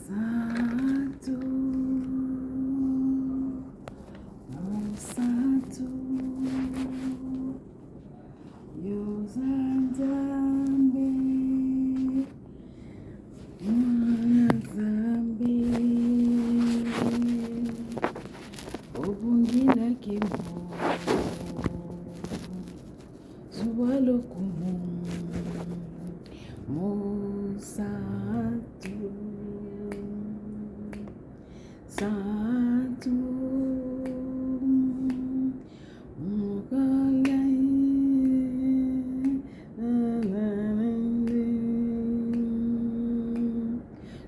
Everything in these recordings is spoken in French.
Santo, oh Santo, Yozanzambe, Mwanazambe, Obungina Kimo, Zuwalokumu, Mo Santo. Santo,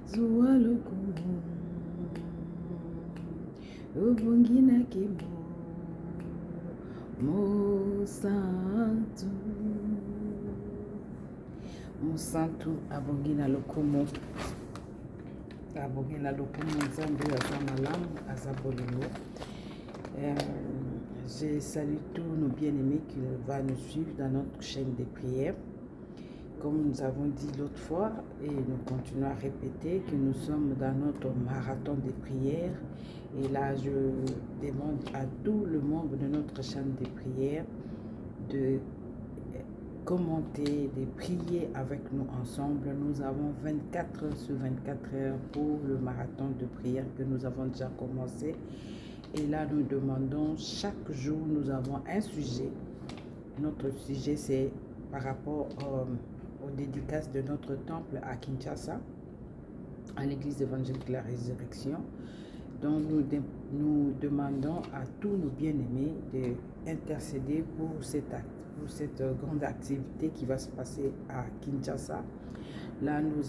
Zualukumu, Ubungina Kimo, Mo Santo, Mo Santo, Abungina Lokumu. Abongina Lokumu Nzambe Azamalam Azabolimo. Je salue tous nos bien-aimés qui vont nous suivre dans notre chaîne de prières. Comme nous avons dit l'autre fois, et nous continuons à répéter que nous sommes dans notre marathon de prières. Et là, je demande à tout le membre de notre chaîne de prières de commenter, de prier avec nous ensemble. Nous avons 24 heures sur 24 heures pour le marathon de prière que nous avons déjà commencé. Et là, nous demandons, chaque jour, nous avons un sujet. Notre sujet, c'est par rapport aux dédicaces de notre temple à Kinshasa, à l'église évangélique de la Résurrection. Donc, nous demandons à tous nos bien-aimés d'intercéder pour cette grande activité qui va se passer à Kinshasa. Là, nous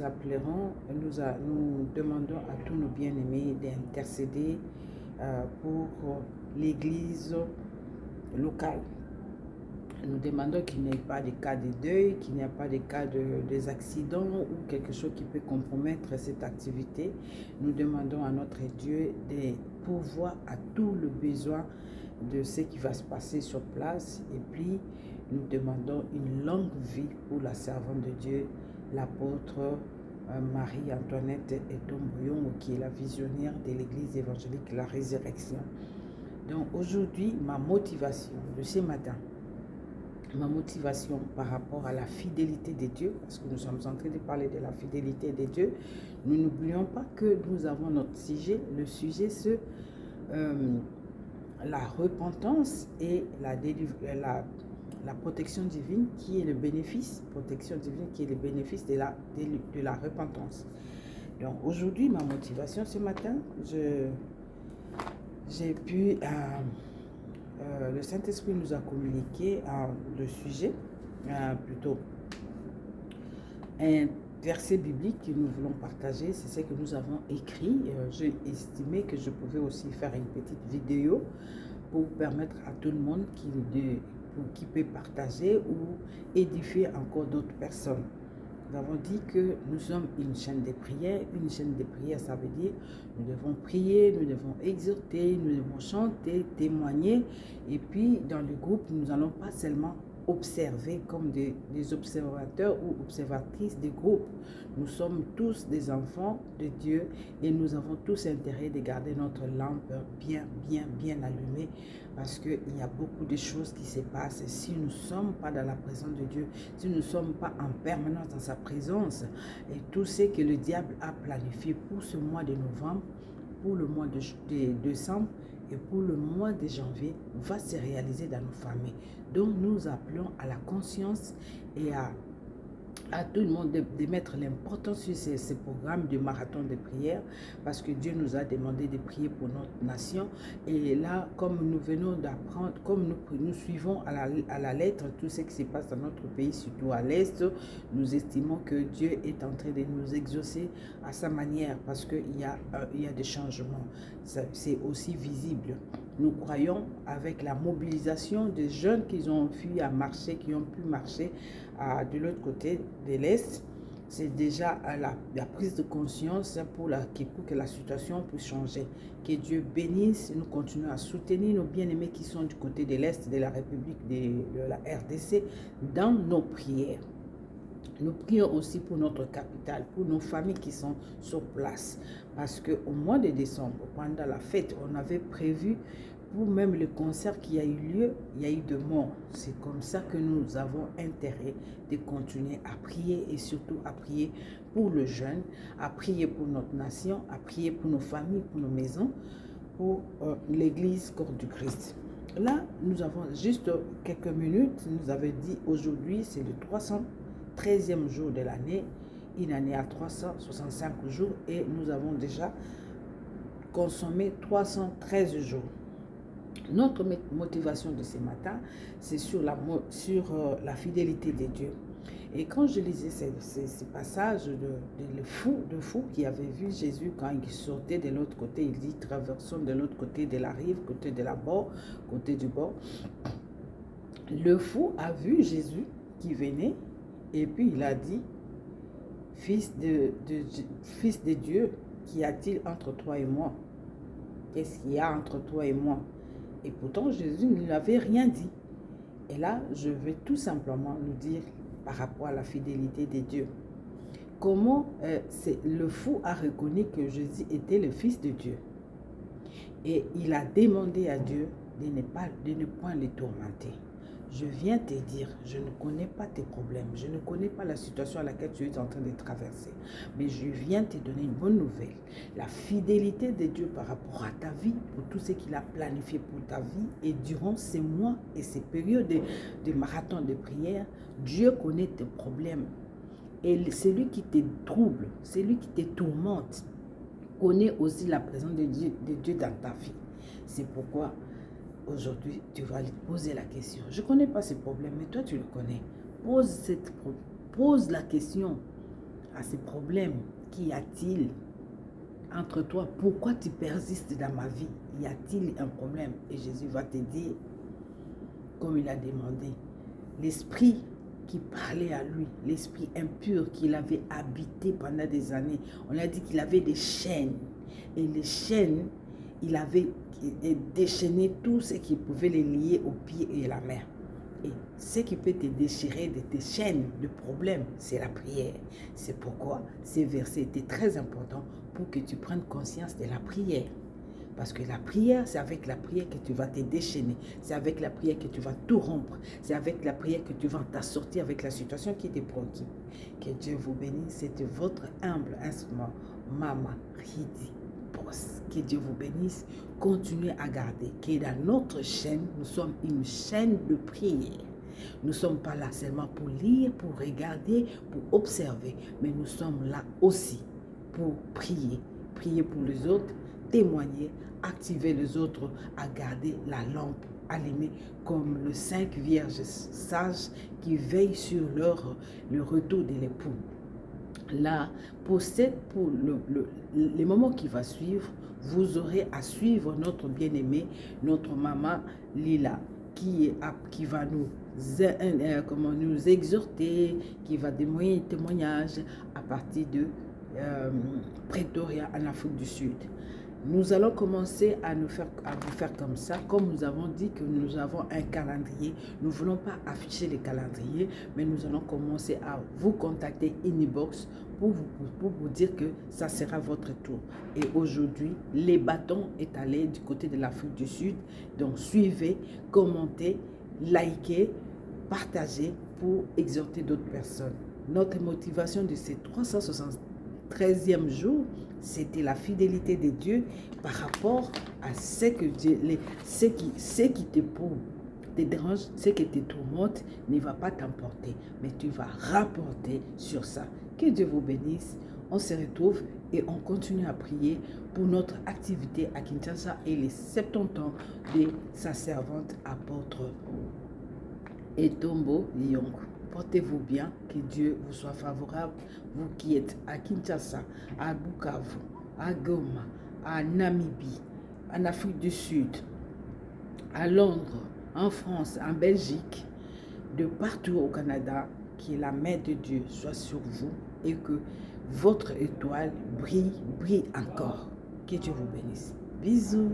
demandons à tous nos bien-aimés d'intercéder pour l'église locale. Nous demandons qu'il n'y ait pas de cas de deuil, qu'il n'y ait pas de cas des accidents ou quelque chose qui peut compromettre cette activité. Nous demandons à notre Dieu de pourvoir à tout le besoin de ce qui va se passer sur place. Et puis, nous demandons une longue vie pour la servante de Dieu, l'apôtre Marie-Antoinette Etomboyon, qui est la visionnaire de l'église évangélique La Résurrection. Donc aujourd'hui, ma motivation de ce matin, ma motivation par rapport à la fidélité de Dieu, parce que nous sommes en train de parler de la fidélité de Dieu, nous n'oublions pas que nous avons notre sujet. Le sujet, c'est la repentance et la protection divine qui est le bénéfice, protection divine qui est le bénéfice de la repentance. Donc aujourd'hui, ma motivation ce matin, j'ai pu, le Saint-Esprit nous a communiqué le sujet, plutôt un verset biblique que nous voulons partager, c'est ce que nous avons écrit. J'ai estimé que je pouvais aussi faire une petite vidéo pour permettre à tout le monde qui peut partager ou édifier encore d'autres personnes. Nous avons dit que nous sommes une chaîne de prière. Une chaîne de prière, ça veut dire nous devons prier, nous devons exhorter, nous devons chanter, témoigner. Et puis, dans le groupe, nous n'allons pas seulement observer comme des observateurs ou observatrices des groupes. Nous sommes tous des enfants de Dieu et nous avons tous intérêt de garder notre lampe bien allumée, parce qu'il y a beaucoup de choses qui se passent. Si nous ne sommes pas dans la présence de Dieu, si nous ne sommes pas en permanence dans sa présence, et tout ce que le diable a planifié pour ce mois de novembre, pour le mois de décembre et pour le mois de janvier, va se réaliser dans nos familles. Donc nous appelons à la conscience et à tout le monde de mettre l'importance sur ces programmes de marathon de prière, parce que Dieu nous a demandé de prier pour notre nation. Et là, comme nous venons d'apprendre, comme nous suivons à la lettre tout ce qui se passe dans notre pays, surtout à l'Est, nous estimons que Dieu est en train de nous exaucer à sa manière, parce qu'il y a des changements. C'est aussi visible. Nous croyons avec la mobilisation des jeunes qui ont pu marcher, qui ont pu marcher de l'autre côté de l'Est. C'est déjà la prise de conscience pour que la situation puisse changer. Que Dieu bénisse, nous continuons à soutenir nos bien-aimés qui sont du côté de l'Est de la République de la RDC dans nos prières. Nous prions aussi pour notre capitale, pour nos familles qui sont sur place. Parce qu'au mois de décembre, pendant la fête, on avait prévu pour même le concert qui a eu lieu, il y a eu de morts. C'est comme ça que nous avons intérêt de continuer à prier et surtout à prier pour le jeune, à prier pour notre nation, à prier pour nos familles, pour nos maisons, pour l'église corps du Christ. Là, nous avons juste quelques minutes. Nous avons dit aujourd'hui, c'est le 313e jour de l'année, une année à 365 jours et nous avons déjà consommé 313 jours. Notre motivation de ce matin, c'est sur la fidélité de Dieu. Et quand je lisais ces passages de fou qui avait vu Jésus quand il sortait de l'autre côté, il dit traversons de l'autre côté de la rive, côté du bord. Le fou a vu Jésus qui venait et puis il a dit fils de Dieu, qu'y a-t-il entre toi et moi? Qu'est-ce qu'il y a entre toi et moi? Et pourtant, Jésus ne lui avait rien dit. Et là, je vais tout simplement nous dire par rapport à la fidélité de Dieu. Comment le fou a reconnu que Jésus était le Fils de Dieu. Et il a demandé à Dieu de ne point les tourmenter. Je viens te dire, je ne connais pas tes problèmes, je ne connais pas la situation à laquelle tu es en train de traverser, mais je viens te donner une bonne nouvelle. La fidélité de Dieu par rapport à ta vie, pour tout ce qu'il a planifié pour ta vie, et durant ces mois et ces périodes de marathon de prière, Dieu connaît tes problèmes. Et celui qui te trouble, celui qui te tourmente, connaît aussi la présence de Dieu dans ta vie. C'est pourquoi aujourd'hui, tu vas lui poser la question. Je ne connais pas ce problème, mais toi, tu le connais. Pose la question à ces problèmes. Qu'y a-t-il entre toi? Pourquoi tu persistes dans ma vie? Y a-t-il un problème? Et Jésus va te dire, comme il a demandé, l'esprit qui parlait à lui, l'esprit impur qu'il avait habité pendant des années. On a dit qu'il avait des chaînes. Et les chaînes, il avait déchaîné tout ce qui pouvait les lier aux pieds et à la main. Et ce qui peut te déchirer de tes chaînes de problèmes, c'est la prière. C'est pourquoi ces versets étaient très importants pour que tu prennes conscience de la prière. Parce que la prière, c'est avec la prière que tu vas te déchaîner. C'est avec la prière que tu vas tout rompre. C'est avec la prière que tu vas t'assortir avec la situation qui te préoccupe. Que Dieu vous bénisse. C'était votre humble instrument, Mama Ridi. Que Dieu vous bénisse. Continuez à garder que dans notre chaîne, nous sommes une chaîne de prière. Nous ne sommes pas là seulement pour lire, pour regarder, pour observer, mais nous sommes là aussi pour prier. Prier pour les autres, témoigner, activer les autres à garder la lampe allumée comme les 5 vierges sages qui veillent sur le retour de l'époux. Là, pour les moments qui vont suivre, vous aurez à suivre notre bien-aimée, notre maman Lila, qui va nous exhorter, qui va témoigner témoignages à partir de Pretoria en Afrique du Sud. Nous allons commencer à vous faire comme ça, comme nous avons dit que nous avons un calendrier. Nous ne voulons pas afficher le calendrier, mais nous allons commencer à vous contacter inbox pour vous dire que ça sera votre tour. Et aujourd'hui, les bâtons est allé du côté de l'Afrique du Sud. Donc suivez, commentez, likez, partagez pour exhorter d'autres personnes. Notre motivation de ces 373e jour, c'était la fidélité de Dieu par rapport à ce que Dieu, ce qui te dérange, ce qui te tourmente, ne va pas t'emporter, mais tu vas rapporter sur ça. Que Dieu vous bénisse. On se retrouve et on continue à prier pour notre activité à Kinshasa et les 70 ans de sa servante apôtre Etombo Lyong. Portez-vous bien, que Dieu vous soit favorable, vous qui êtes à Kinshasa, à Bukavu, à Goma, à Namibie, en Afrique du Sud, à Londres, en France, en Belgique, de partout au Canada, que la main de Dieu soit sur vous et que votre étoile brille encore. Que Dieu vous bénisse. Bisous.